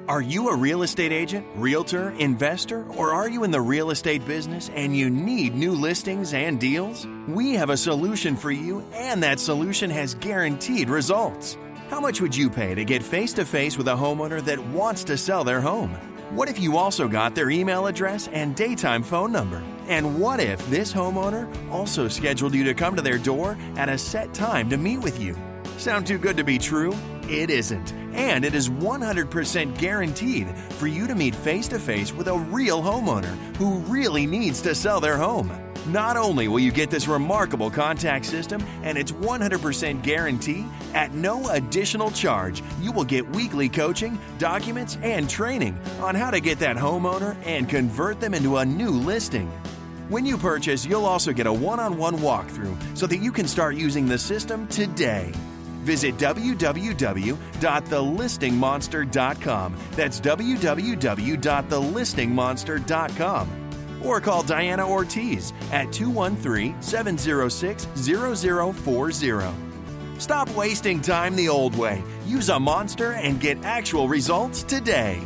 Are you a real estate agent, realtor, investor, or are you in the real estate business and you need new listings and deals? We have a solution for you, and that solution has guaranteed results. How much would you pay to get face-to-face with a homeowner that wants to sell their home? What if you also got their email address and daytime phone number? And what if this homeowner also scheduled you to come to their door at a set time to meet with you? Sound too good to be true? It isn't. And it is 100% guaranteed for you to meet face-to-face with a real homeowner who really needs to sell their home. Not only will you get this remarkable contact system and its 100% guarantee, at no additional charge, you will get weekly coaching, documents, and training on how to get that homeowner and convert them into a new listing. When you purchase, you'll also get a one-on-one walkthrough so that you can start using the system today. Visit www.thelistingmonster.com. That's www.thelistingmonster.com. Or call Diana Ortiz at 213-706-0040. Stop wasting time the old way. Use a monster and get actual results today.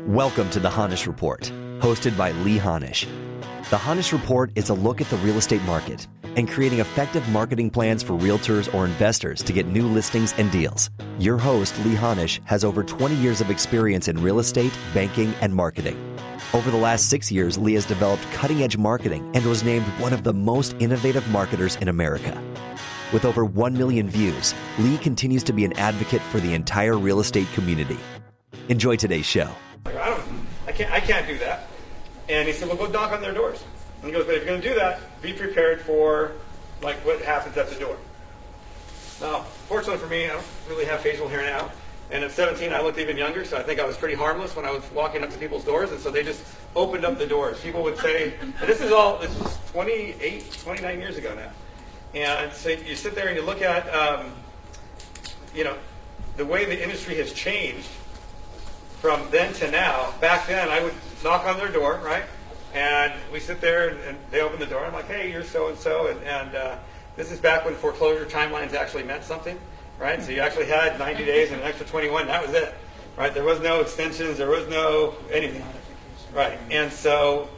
Welcome to the Honish Report, hosted by Lee-Honish. The Honish Report is a look at the real estate market and creating effective marketing plans for realtors or investors to get new listings and deals. Your host, Lee-Honish, has over 20 years of experience in real estate, banking, and marketing. Over the last 6 years, Lee has developed cutting-edge marketing and was named one of the most innovative marketers in America. With over 1 million views, Lee continues to be an advocate for the entire real estate community. Enjoy today's show. I can't do that. And he said, well, go knock on their doors. And he goes, but if you're going to do that, be prepared for like what happens at the door. Now, fortunately for me, I don't really have facial hair now. And at 17, I looked even younger, so I think I was pretty harmless when I was walking up to people's doors. And so they just opened up the doors. People would say, and this was 28, 29 years ago now. And so you sit there and you look at, the way the industry has changed from then to now. Back then, I would knock on their door, right? And we sit there and they open the door. I'm like, hey, you're so-and-so. And this is back when foreclosure timelines actually meant something, right? So you actually had 90 days and an extra 21. That was it, right? There was no extensions. There was no anything, right? And so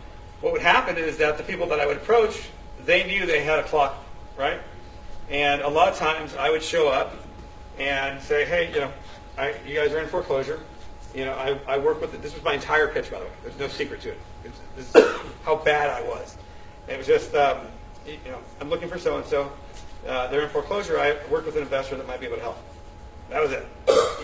what would happen is that the people that I would approach, they knew they had a clock, right? And a lot of times I would show up and say, hey, you guys are in foreclosure. I work with it. This was my entire pitch, by the way. There's no secret to it. This is how bad I was. It was just, I'm looking for so-and-so. They're in foreclosure. I work with an investor that might be able to help. That was it.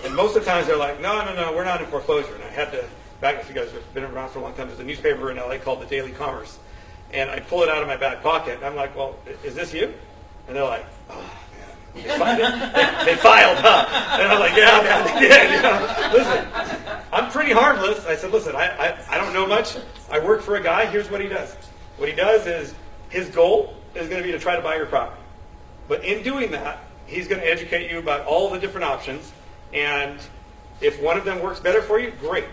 And most of the times they're like, no, we're not in foreclosure. And I had to, back if you guys have been around for a long time, there's a newspaper in LA called the Daily Commerce. And I pull it out of my back pocket. And I'm like, well, is this you? And they're like, oh, man. They filed, huh? And I'm like, yeah, man, they did. Listen, I'm pretty harmless. I said, listen, I don't know much. I work for a guy. Here's what he does. What he does is his goal is going to be to try to buy your property. But in doing that, he's going to educate you about all the different options. And if one of them works better for you, great.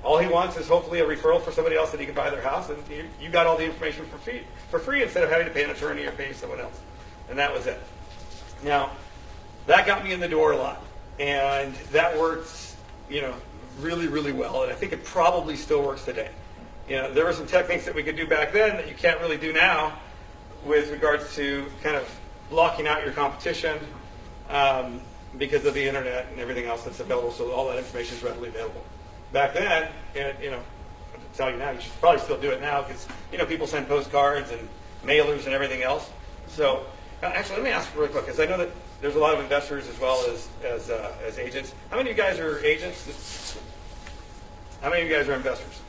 All he wants is hopefully a referral for somebody else that he can buy their house. And you got all the information for free instead of having to pay an attorney or pay someone else. And that was it. Now, that got me in the door a lot, and that works, really, really well, and I think it probably still works today. There were some techniques that we could do back then that you can't really do now with regards to kind of blocking out your competition because of the internet and everything else that's available, so all that information is readily available. Back then, I tell you now, you should probably still do it now because, people send postcards and mailers and everything else. So, actually, let me ask really quick, because I know that there's a lot of investors as well as agents. How many of you guys are agents? How many of you guys are investors?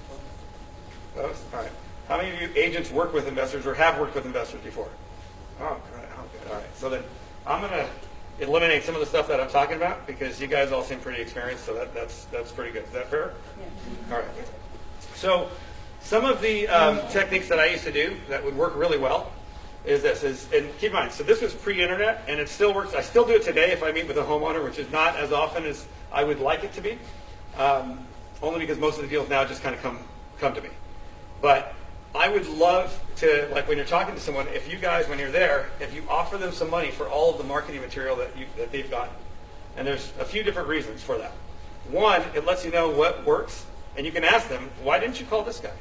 All right. How many of you agents work with investors or have worked with investors before? Oh, good. All right. So then I'm going to eliminate some of the stuff that I'm talking about because you guys all seem pretty experienced, so that's pretty good. Is that fair? Yeah. All right. So some of the techniques that I used to do that would work really well is and keep in mind, so this was pre-internet, and it still works. I still do it today if I meet with a homeowner, which is not as often as I would like it to be, only because most of the deals now just kind of come to me. But I would love to, like when you're talking to someone, if you guys, when you're there, if you offer them some money for all of the marketing material that they've gotten. And there's a few different reasons for that. One, it lets you know what works, and you can ask them, why didn't you call this guy?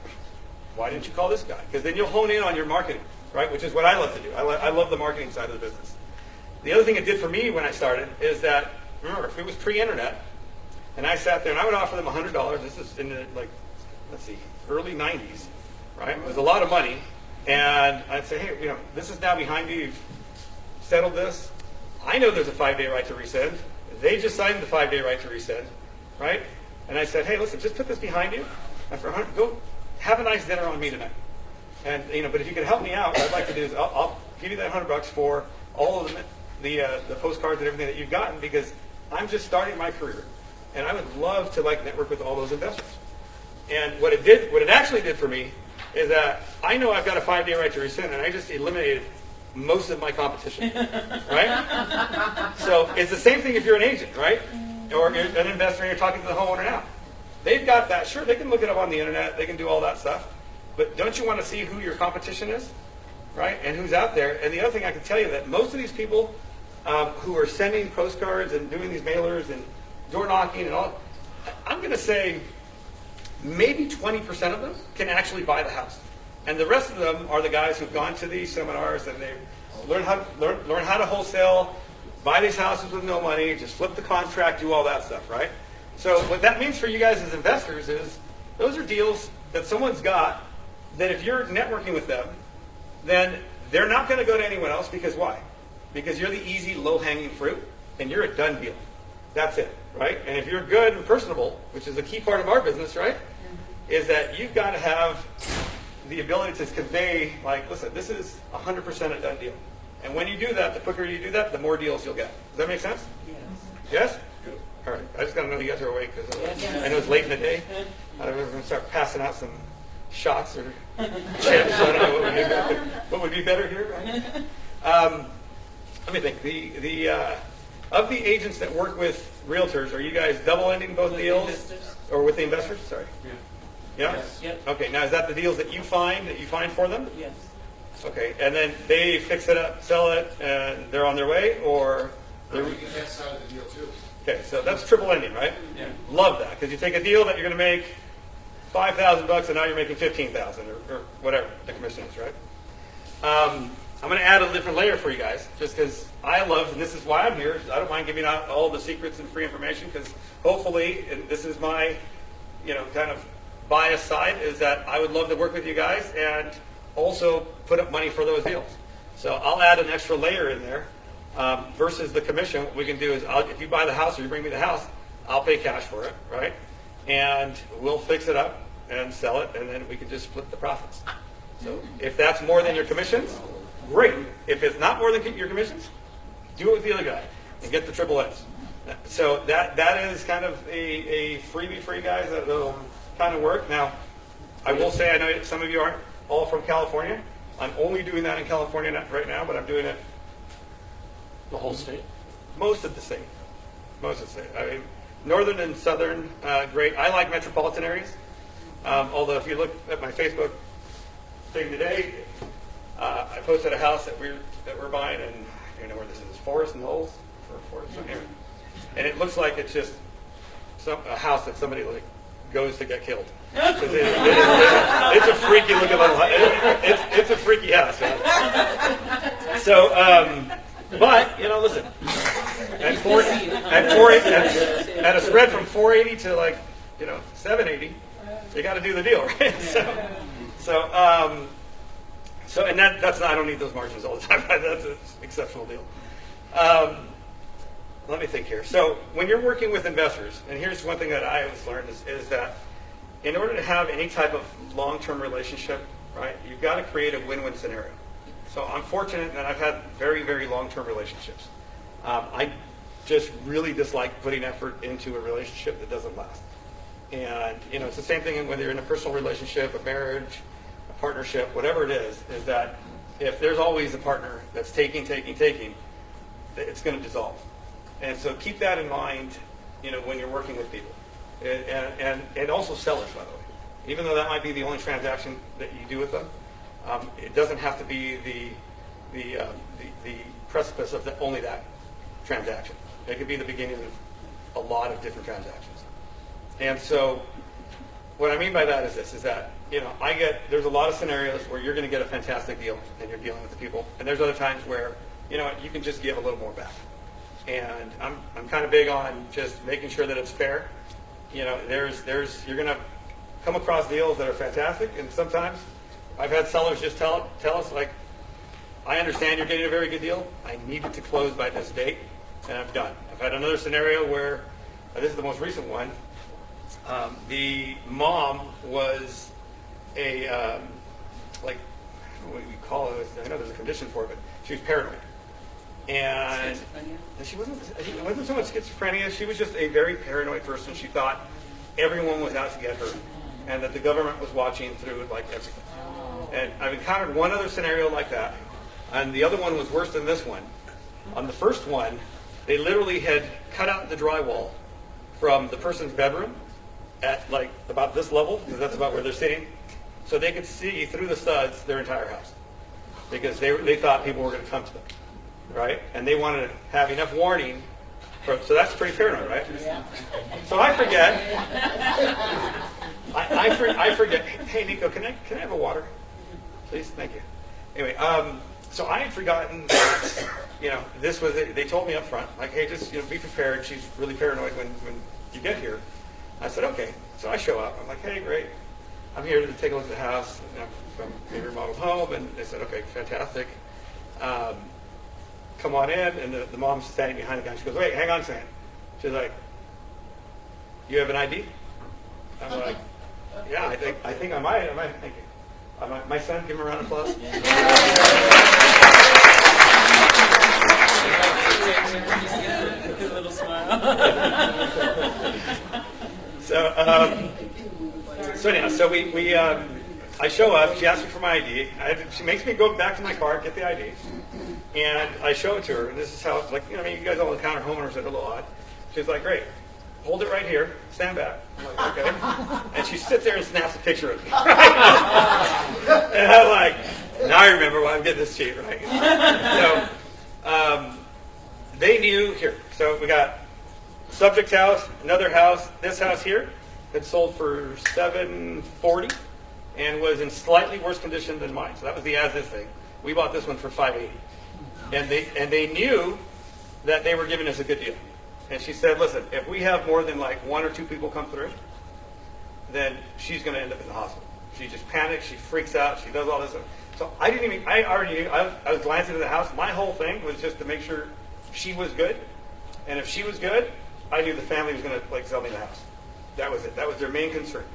Why didn't you call this guy? Because then you'll hone in on your marketing, right? Which is what I love to do. I love the marketing side of the business. The other thing it did for me when I started is that, remember, if it was pre-internet, and I sat there and I would offer them $100, this is in the, like, let's see, early 90s, right? It was a lot of money, and I'd say, hey, you know, this is now behind you, you've settled this. I know there's a 5-day right to rescind. They just signed the 5-day right to rescind, right? And I said, hey, listen, just put this behind you, and for $100, go have a nice dinner on me tonight. And, you know, but if you can help me out, what I'd like to do is I'll give you that $100 for all of the postcards and everything that you've gotten, because I'm just starting my career, and I would love to like network with all those investors. And what it actually did for me is that I know I've got a 5-day right to rescind, and I just eliminated most of my competition, right? So it's the same thing if you're an agent, right? Or you're an investor and you're talking to the homeowner now. They've got that. Sure, they can look it up on the internet. They can do all that stuff. But don't you want to see who your competition is, right? And who's out there? And the other thing I can tell you that most of these people who are sending postcards and doing these mailers and door knocking and all, I'm going to say maybe 20% of them can actually buy the house. And the rest of them are the guys who've gone to these seminars and they've learned how to wholesale, buy these houses with no money, just flip the contract, do all that stuff, right? So what that means for you guys as investors is those are deals that someone's got that if you're networking with them, then they're not going to go to anyone else, because why? Because you're the easy, low-hanging fruit, and you're a done deal. That's it, right? And if you're good and personable, which is a key part of our business, right, is that you've got to have the ability to convey, like, listen, this is 100% a done deal. And when you do that, the quicker you do that, the more deals you'll get. Does that make sense? Yes. Yes? Good. All right. I just got to know you guys are awake, because I know it's late in the day. I don't know if we're going to start passing out some shots or chips. I don't know what would be better here, right? Let me think. Of the agents that work with realtors, are you guys double-ending both deals? Investors. Or with the investors? Sorry. Yeah. Yeah? Yes. Yep. Okay. Now, is that the deals that you find for them? Yes. Okay. And then they fix it up, sell it, and they're on their way? Or We get that side of the deal too. okay, so that's triple ending, right? Yeah. Love that, because you take a deal that you're going to make $5,000 and now you're making $15,000 or whatever the commission is, right? I'm going to add a different layer for you guys, just because I love, and this is why I'm here. I don't mind giving out all the secrets and free information, because hopefully, and this is my, kind of bias side, is that I would love to work with you guys and also put up money for those deals. So I'll add an extra layer in there versus the commission. What we can do is, if you buy the house or you bring me the house, I'll pay cash for it, right? And we'll fix it up and sell it, and then we can just split the profits. So if that's more than your commissions, great. If it's not more than your commissions, do it with the other guy and get the triple X. So that is kind of a freebie for you guys that will kind of work. Now, I will say, I know some of you aren't all from California. I'm only doing that in California right now, but I'm doing it The whole state? most of the state. Most of the state. I mean, northern and southern, great. I like metropolitan areas. Although if you look at my Facebook thing today, I posted a house that we're buying, and you know where this is, Forest and Knolls, and it looks like it's just a house that somebody like goes to get killed. It's a freaky looking little house. It's a freaky house. Right? So, but listen, at a spread from 480 to like 780, you got to do the deal, right? So, and that's not, I don't need those margins all the time. That's an exceptional deal. Let me think here. So when you're working with investors, and here's one thing that I always learned is that in order to have any type of long-term relationship, right, you've got to create a win-win scenario. So I'm fortunate that I've had very, very long-term relationships. I just really dislike putting effort into a relationship that doesn't last. And it's the same thing whether you're in a personal relationship, a marriage, a partnership, whatever it is that if there's always a partner that's taking, it's going to dissolve. And so keep that in mind, when you're working with people, and also sellers, by the way. even though that might be the only transaction that you do with them, it doesn't have to be the precipice of only that transaction. It could be the beginning of a lot of different transactions. And so what I mean by that is this, is that, there's a lot of scenarios where you're going to get a fantastic deal and you're dealing with the people. And there's other times where, you can just give a little more back. And I'm kind of big on just making sure that it's fair. You're going to come across deals that are fantastic, and sometimes I've had sellers just tell us, like, I understand you're getting a very good deal. I need it to close by this date, and I'm done. I've had another scenario where, this is the most recent one, the mom was a, what do you call it? I know there's a condition for it, but she was paranoid. And it wasn't so much schizophrenia. She was just a very paranoid person. She thought everyone was out to get her, and that the government was watching through like everything. And I've encountered one other scenario like that, and the other one was worse than this one. On the first one, they literally had cut out the drywall from the person's bedroom at like about this level, because that's about where they're sitting, so they could see through the studs their entire house, because they thought people were going to come to them. Right? And they wanted to have enough warning. So that's pretty paranoid, right? Yeah. So I forget. I forget. Hey, Nico, can I have a water? Please? Thank you. Anyway, so I had forgotten that, this was it. They told me up front, like, hey, just, be prepared. She's really paranoid when you get here. I said, okay. So I show up. I'm like, hey, great. I'm here to take a look at the house from a remodeled home. And they said, okay, fantastic. Come on in, and the mom's standing behind the guy. She goes, wait, hang on a second. She's like, you have an ID? I'm like, yeah, I think I might. Thank you. My son, give him a round of applause. His little smile. So anyhow, I show up. She asks me for my ID. She makes me go back to my car, get the ID. And I show it to her, and this is how it's like, you guys all encounter homeowners that are a little odd. She's like, great, hold it right here, stand back. I'm like, okay. And she sits there and snaps a picture of me. And I'm like, now I remember why I'm getting this cheap, right? So they knew, here, so we got subject house, another house, this house here, that sold for $740 and was in slightly worse condition than mine. So that was the as-is thing. We bought this one for $580. And they knew that they were giving us a good deal. And she said, listen, if we have more than like one or two people come through, then she's going to end up in the hospital. She just panics, she freaks out, she does all this. So I already knew, I was glancing at the house. My whole thing was just to make sure she was good. And if she was good, I knew the family was going to sell me the house. That was it. That was their main concern.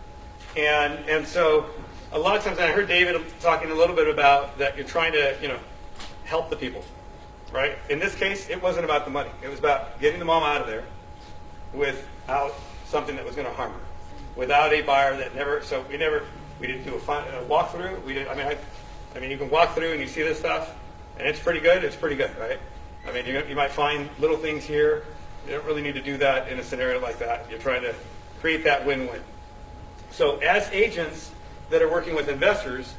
And so a lot of times, I heard David talking a little bit about that you're trying to, help the people. Right? In this case, it wasn't about the money. It was about getting the mom out of there without something that was going to harm her, without a buyer that we didn't do a walkthrough. We didn't. I mean, you can walk through and you see this stuff, and it's pretty good. It's pretty good, right? I mean, you might find little things here. You don't really need to do that in a scenario like that. You're trying to create that win-win. So, as agents that are working with investors,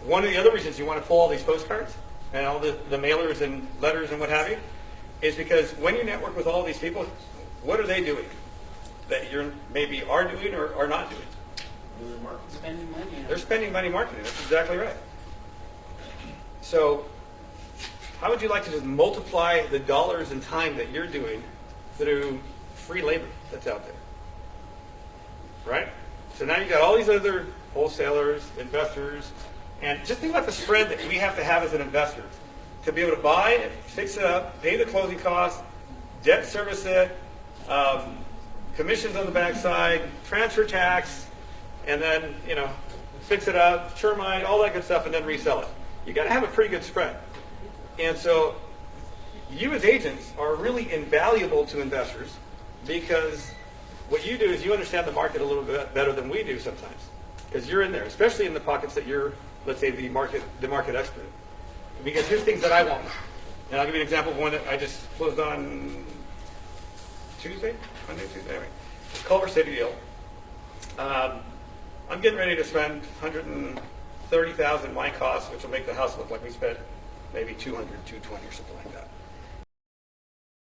one of the other reasons you want to pull all these postcards and all the mailers and letters and what have you, is because when you network with all these people, what are they doing that you maybe are doing or are not doing? Spending money. They're spending money marketing. That's exactly right. So how would you like to just multiply the dollars and time that you're doing through free labor that's out there? Right? So now you've got all these other wholesalers, investors, and just think about the spread that we have to have as an investor to be able to buy it, fix it up, pay the closing costs, debt service it, commissions on the backside, transfer tax, and then, fix it up, termite, all that good stuff, and then resell it. You got to have a pretty good spread. And so you as agents are really invaluable to investors, because what you do is you understand the market a little bit better than we do sometimes, because you're in there, especially in the pockets that you're, let's say, the market expert. Because here's things that I want. And I'll give you an example of one that I just closed on Tuesday? Monday, Tuesday, anyway. Culver City deal. I'm getting ready to spend $130,000 my cost, which will make the house look like we spent maybe 200, 220 or something like that.